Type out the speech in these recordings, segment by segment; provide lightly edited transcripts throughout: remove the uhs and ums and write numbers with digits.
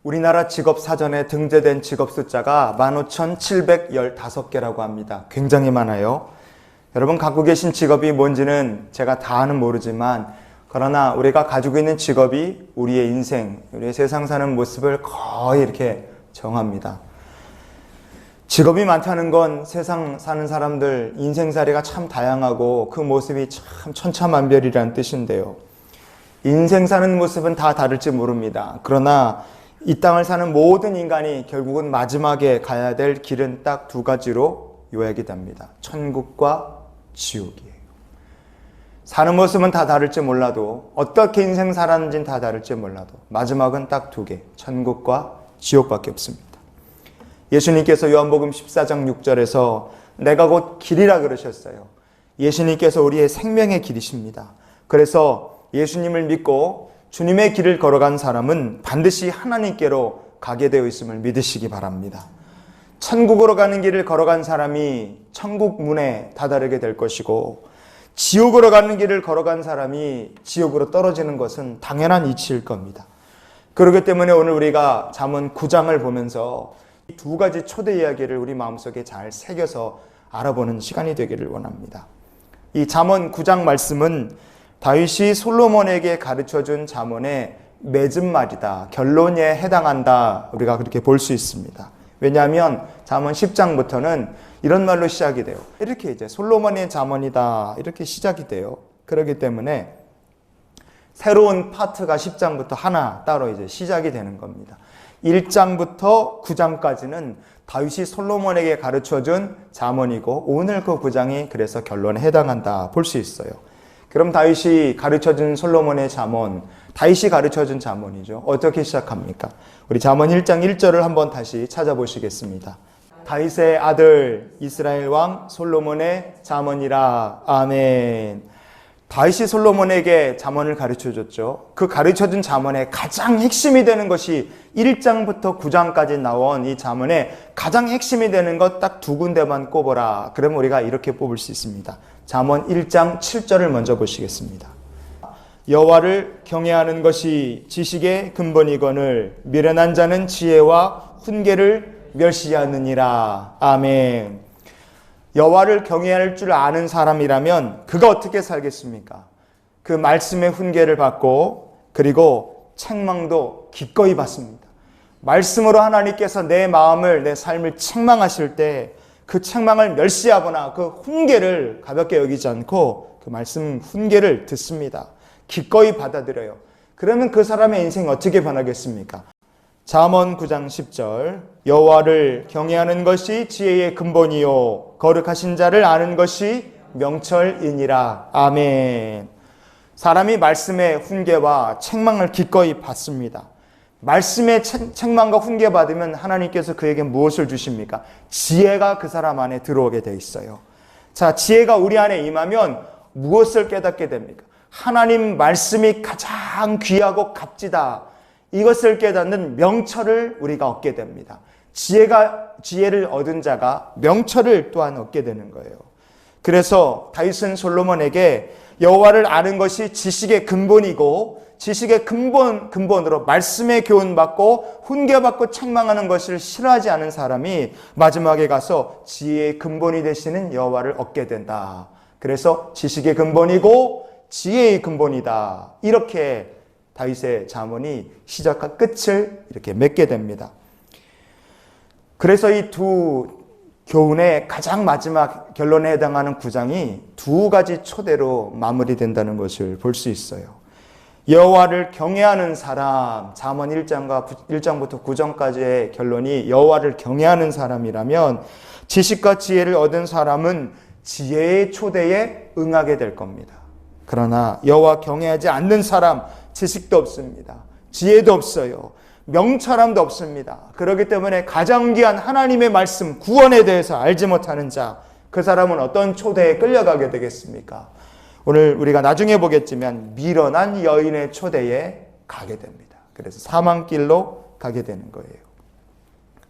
우리나라 직업사전에 등재된 직업 숫자가 15,715개라고 합니다. 굉장히 많아요. 여러분 갖고 계신 직업이 뭔지는 제가 다는 모르지만 그러나 우리가 가지고 있는 직업이 우리의 인생, 우리의 세상 사는 모습을 거의 이렇게 정합니다. 직업이 많다는 건 세상 사는 사람들 인생살이가 참 다양하고 그 모습이 참 천차만별이라는 뜻인데요. 인생 사는 모습은 다 다를지 모릅니다. 그러나 이 땅을 사는 모든 인간이 결국은 마지막에 가야 될 길은 딱 두 가지로 요약이 됩니다. 천국과 지옥이에요. 사는 모습은 다 다를지 몰라도 어떻게 인생 살았는지는 다 다를지 몰라도 마지막은 딱 두 개, 천국과 지옥밖에 없습니다. 예수님께서 요한복음 14장 6절에서 내가 곧 길이라 그러셨어요. 예수님께서 우리의 생명의 길이십니다. 그래서 예수님을 믿고 주님의 길을 걸어간 사람은 반드시 하나님께로 가게 되어 있음을 믿으시기 바랍니다. 천국으로 가는 길을 걸어간 사람이 천국 문에 다다르게 될 것이고 지옥으로 가는 길을 걸어간 사람이 지옥으로 떨어지는 것은 당연한 이치일 겁니다. 그렇기 때문에 오늘 우리가 잠언 9장을 보면서 이 두 가지 초대 이야기를 우리 마음속에 잘 새겨서 알아보는 시간이 되기를 원합니다. 이 잠언 9장 말씀은 다윗이 솔로몬에게 가르쳐준 잠언의 맺은 말이다, 결론에 해당한다, 우리가 그렇게 볼 수 있습니다. 왜냐하면 잠언 10장부터는 이런 말로 시작이 돼요. 이렇게 이제 솔로몬의 잠언이다 이렇게 시작이 돼요. 그렇기 때문에 새로운 파트가 10장부터 하나 따로 이제 시작이 되는 겁니다. 1장부터 9장까지는 다윗이 솔로몬에게 가르쳐준 잠언이고 오늘 그 9장이 그래서 결론에 해당한다 볼 수 있어요. 그럼 다윗이 가르쳐준 솔로몬의 잠언, 다윗이 가르쳐준 잠언이죠. 어떻게 시작합니까? 우리 잠언 1장 1절을 한번 다시 찾아보시겠습니다. 다윗의 아들 이스라엘 왕 솔로몬의 잠언이라. 아멘. 다윗이 솔로몬에게 잠언을 가르쳐줬죠. 그 가르쳐준 잠언의 가장 핵심이 되는 것이 1장부터 9장까지 나온 이 잠언의 가장 핵심이 되는 것 딱 두 군데만 꼽아라. 그러면 우리가 이렇게 뽑을 수 있습니다. 잠언 1장 7절을 먼저 보시겠습니다. 여호와를 경외하는 것이 지식의 근본이거늘 미련한 자는 지혜와 훈계를 멸시하느니라. 아멘. 여호와를 경외할 줄 아는 사람이라면 그가 어떻게 살겠습니까? 그 말씀의 훈계를 받고 그리고 책망도 기꺼이 받습니다. 말씀으로 하나님께서 내 마음을, 내 삶을 책망하실 때 그 책망을 멸시하거나 그 훈계를 가볍게 여기지 않고 그 말씀 훈계를 듣습니다. 기꺼이 받아들여요. 그러면 그 사람의 인생이 어떻게 변하겠습니까? 잠언 9장 10절 여호와를 경외하는 것이 지혜의 근본이요 거룩하신 자를 아는 것이 명철이니라. 아멘. 사람이 말씀의 훈계와 책망을 기꺼이 받습니다. 말씀의 책망과 훈계 받으면 하나님께서 그에게 무엇을 주십니까? 지혜가 그 사람 안에 들어오게 돼 있어요. 자, 지혜가 우리 안에 임하면 무엇을 깨닫게 됩니까? 하나님 말씀이 가장 귀하고 값지다. 이것을 깨닫는 명철을 우리가 얻게 됩니다. 지혜를 얻은 자가 명철을 또한 얻게 되는 거예요. 그래서 다윗은 솔로몬에게 여호와를 아는 것이 지식의 근본이고 지식의 근본으로 말씀의 교훈받고 훈계받고 책망하는 것을 싫어하지 않은 사람이 마지막에 가서 지혜의 근본이 되시는 여호와를 얻게 된다. 그래서 지식의 근본이고 지혜의 근본이다. 이렇게 다윗의 잠언이 시작과 끝을 이렇게 맺게 됩니다. 그래서 이 두 교훈의 가장 마지막 결론에 해당하는 9장이 두 가지 초대로 마무리된다는 것을 볼 수 있어요. 여호와를 경외하는 사람, 잠언 1장부터 9장까지의 결론이 여호와를 경외하는 사람이라면 지식과 지혜를 얻은 사람은 지혜의 초대에 응하게 될 겁니다. 그러나 여호와 경외하지 않는 사람, 지식도 없습니다. 지혜도 없어요. 명철함도 없습니다. 그렇기 때문에 가장 귀한 하나님의 말씀, 구원에 대해서 알지 못하는 자, 그 사람은 어떤 초대에 끌려가게 되겠습니까? 오늘 우리가 나중에 보겠지만 미련한 여인의 초대에 가게 됩니다. 그래서 사망길로 가게 되는 거예요.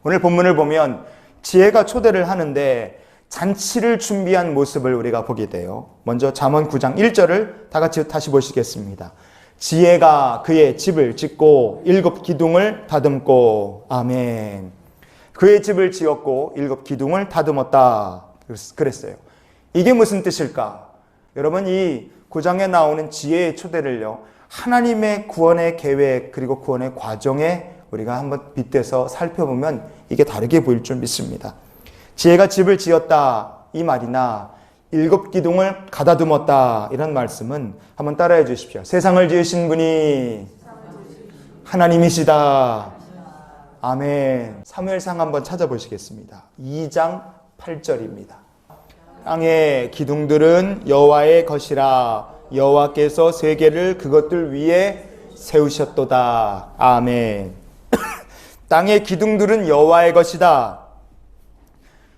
오늘 본문을 보면 지혜가 초대를 하는데 잔치를 준비한 모습을 우리가 보게 돼요. 먼저 잠언 9장 1절을 다 같이 다시 보시겠습니다. 지혜가 그의 집을 짓고 7 기둥을 다듬고. 아멘. 그의 집을 지었고 7 기둥을 다듬었다 그랬어요. 이게 무슨 뜻일까? 여러분, 이 9장에 나오는 지혜의 초대를요, 하나님의 구원의 계획 그리고 구원의 과정에 우리가 한번 빗대서 살펴보면 이게 다르게 보일 줄 믿습니다. 지혜가 집을 지었다 이 말이나 7 기둥을 가다듬었다 이런 말씀은 한번 따라해 주십시오. 세상을 지으신 분이 하나님이시다. 아멘. 사무엘상 한번 찾아보시겠습니다. 2장 8절입니다. 땅의 기둥들은 여호와의 것이라 여호와께서 세계를 그것들 위에 세우셨도다. 아멘. 땅의 기둥들은 여호와의 것이다.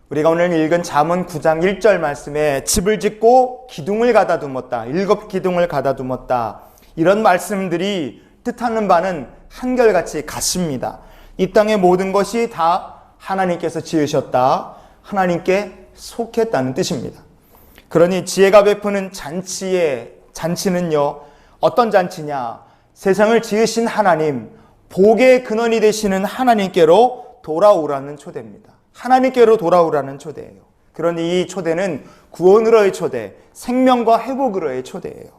우리가 오늘 읽은 잠언 9장 1절 말씀에 집을 짓고 기둥을 가다듬었다. 7 기둥을 가다듬었다. 이런 말씀들이 뜻하는 바는 한결같이 같습니다. 이 땅의 모든 것이 다 하나님께서 지으셨다. 하나님께 속했다는 뜻입니다. 그러니 지혜가 베푸는 잔치는요, 어떤 잔치냐? 세상을 지으신 하나님, 복의 근원이 되시는 하나님께로 돌아오라는 초대입니다. 하나님께로 돌아오라는 초대예요. 그러니 이 초대는 구원으로의 초대, 생명과 회복으로의 초대예요.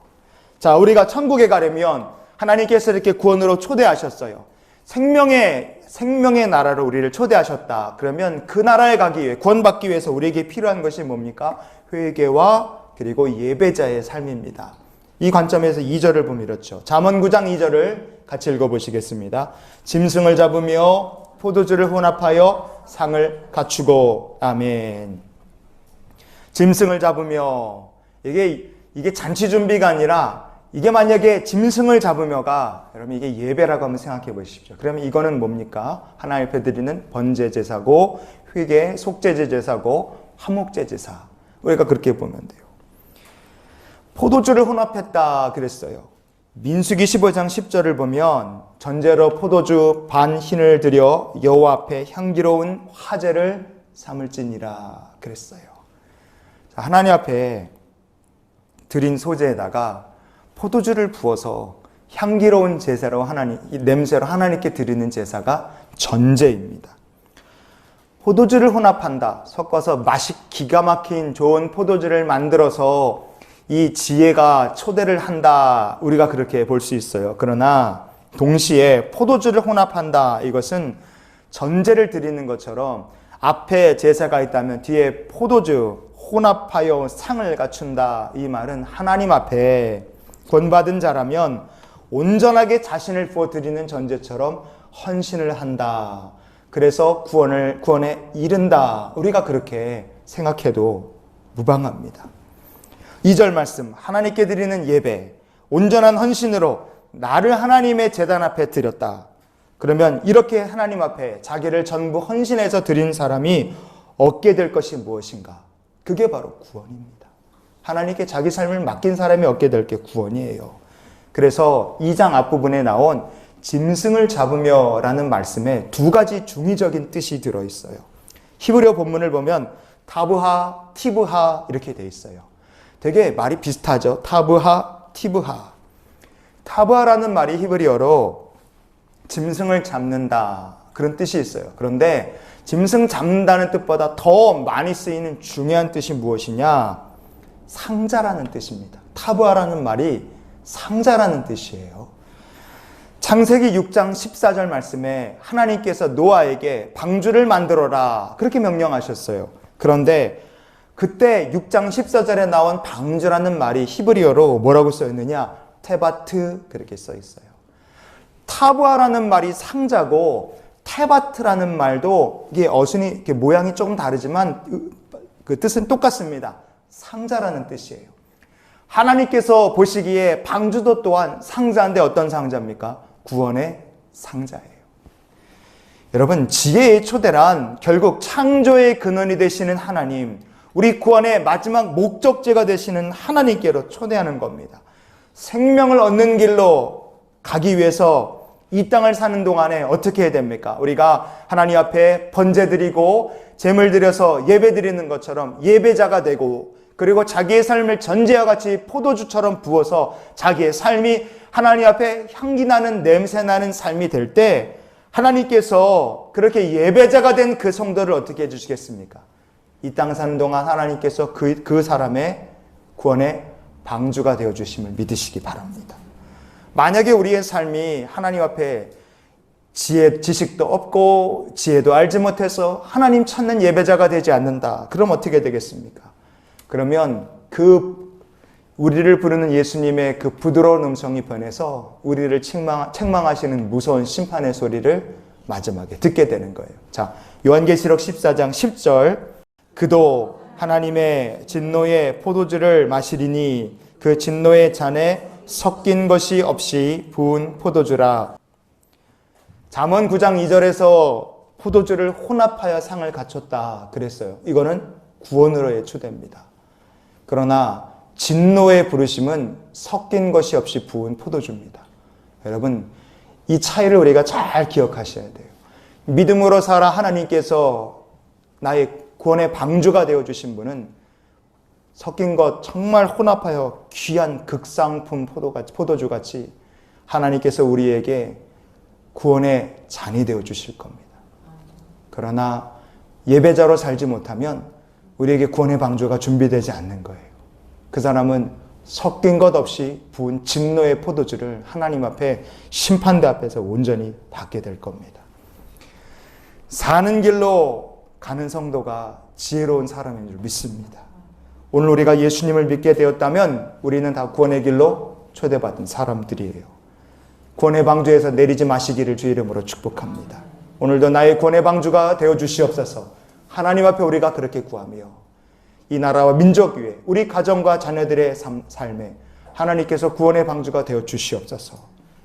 자, 우리가 천국에 가려면 하나님께서 이렇게 구원으로 초대하셨어요. 생명의 나라로 우리를 초대하셨다. 그러면 그 나라에 가기 위해, 구원받기 위해서 우리에게 필요한 것이 뭡니까? 회개와 그리고 예배자의 삶입니다. 이 관점에서 2절을 보면 이렇죠. 잠언 9장 2절을 같이 읽어보시겠습니다. 짐승을 잡으며 포도주를 혼합하여 상을 갖추고. 아멘. 짐승을 잡으며, 이게 잔치 준비가 아니라, 이게 만약에 짐승을 잡으며가, 여러분 이게 예배라고 한번 생각해 보십시오. 그러면 이거는 뭡니까? 하나님 앞에 드리는 번제 제사고, 회개 속죄제 제사고, 화목제 제사. 우리가 그렇게 보면 돼요. 포도주를 혼합했다 그랬어요. 민수기 15장 10절을 보면 전제로 포도주 반 흰을 들여 여호와 앞에 향기로운 화제를 삼을지니라 그랬어요. 하나님 앞에 드린 소제에다가 포도주를 부어서 향기로운 제사로 냄새로 하나님께 드리는 제사가 전제입니다. 포도주를 혼합한다, 섞어서 맛이 기가 막힌 좋은 포도주를 만들어서 이 지혜가 초대를 한다, 우리가 그렇게 볼 수 있어요. 그러나 동시에 포도주를 혼합한다, 이것은 전제를 드리는 것처럼 앞에 제사가 있다면 뒤에 포도주 혼합하여 상을 갖춘다, 이 말은 하나님 앞에 구원받은 자라면 온전하게 자신을 부어드리는 전제처럼 헌신을 한다. 그래서 구원에 이른다. 우리가 그렇게 생각해도 무방합니다. 2절 말씀, 하나님께 드리는 예배, 온전한 헌신으로 나를 하나님의 제단 앞에 드렸다. 그러면 이렇게 하나님 앞에 자기를 전부 헌신해서 드린 사람이 얻게 될 것이 무엇인가? 그게 바로 구원입니다. 하나님께 자기 삶을 맡긴 사람이 얻게 될 게 구원이에요. 그래서 2장 앞부분에 나온 짐승을 잡으며 라는 말씀에 2가지 중의적인 뜻이 들어있어요. 히브리어 본문을 보면 타브하, 티브하 이렇게 돼 있어요. 되게 말이 비슷하죠. 타브하, 티브하. 타브하라는 말이 히브리어로 짐승을 잡는다 그런 뜻이 있어요. 그런데 짐승 잡는다는 뜻보다 더 많이 쓰이는 중요한 뜻이 무엇이냐? 상자라는 뜻입니다. 타브하라는 말이 상자라는 뜻이에요. 창세기 6장 14절 말씀에 하나님께서 노아에게 방주를 만들어라 그렇게 명령하셨어요. 그런데 그때 6장 14절에 나온 방주라는 말이 히브리어로 뭐라고 써 있느냐? 테바트 그렇게 써 있어요. 타브하라는 말이 상자고 테바트라는 말도 이게 어순이 이렇게 모양이 조금 다르지만 그 뜻은 똑같습니다. 상자라는 뜻이에요. 하나님께서 보시기에 방주도 또한 상자인데 어떤 상자입니까? 구원의 상자예요. 여러분, 지혜의 초대란 결국 창조의 근원이 되시는 하나님, 우리 구원의 마지막 목적지가 되시는 하나님께로 초대하는 겁니다. 생명을 얻는 길로 가기 위해서 이 땅을 사는 동안에 어떻게 해야 됩니까? 우리가 하나님 앞에 번제 드리고 제물 드려서 예배 드리는 것처럼 예배자가 되고 그리고 자기의 삶을 전제와 같이 포도주처럼 부어서 자기의 삶이 하나님 앞에 향기 나는 냄새 나는 삶이 될 때 하나님께서 그렇게 예배자가 된 그 성도를 어떻게 해주시겠습니까? 이 땅 사는 동안 하나님께서 그 사람의 구원의 방주가 되어주심을 믿으시기 바랍니다. 만약에 우리의 삶이 하나님 앞에 지식도 없고 지혜도 알지 못해서 하나님 찾는 예배자가 되지 않는다. 그럼 어떻게 되겠습니까? 그러면 우리를 부르는 예수님의 그 부드러운 음성이 변해서 우리를 책망하시는 무서운 심판의 소리를 마지막에 듣게 되는 거예요. 자, 요한계시록 14장 10절. 그도 하나님의 진노의 포도주를 마시리니 그 진노의 잔에 섞인 것이 없이 부은 포도주라. 잠언 9장 2절에서 포도주를 혼합하여 상을 갖췄다 그랬어요. 이거는 구원으로의 추대입니다. 그러나 진노의 부르심은 섞인 것이 없이 부은 포도주입니다. 여러분, 이 차이를 우리가 잘 기억하셔야 돼요. 믿음으로 살아 하나님께서 나의 구원의 방주가 되어주신 분은 섞인 것 정말 혼합하여 귀한 극상품 포도주같이 하나님께서 우리에게 구원의 잔이 되어주실 겁니다. 그러나 예배자로 살지 못하면 우리에게 구원의 방주가 준비되지 않는 거예요. 그 사람은 섞인 것 없이 부은 진노의 포도주를 하나님 앞에 심판대 앞에서 온전히 받게 될 겁니다. 사는 길로 가는 성도가 지혜로운 사람인 줄 믿습니다. 오늘 우리가 예수님을 믿게 되었다면 우리는 다 구원의 길로 초대받은 사람들이에요. 구원의 방주에서 내리지 마시기를 주의 이름으로 축복합니다. 오늘도 나의 구원의 방주가 되어 주시옵소서. 하나님 앞에 우리가 그렇게 구하며 이 나라와 민족 위에 우리 가정과 자녀들의 삶에 하나님께서 구원의 방주가 되어 주시옵소서.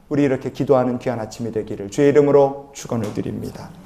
우리 이렇게 기도하는 귀한 아침이 되기를 주의 이름으로 축원을 드립니다.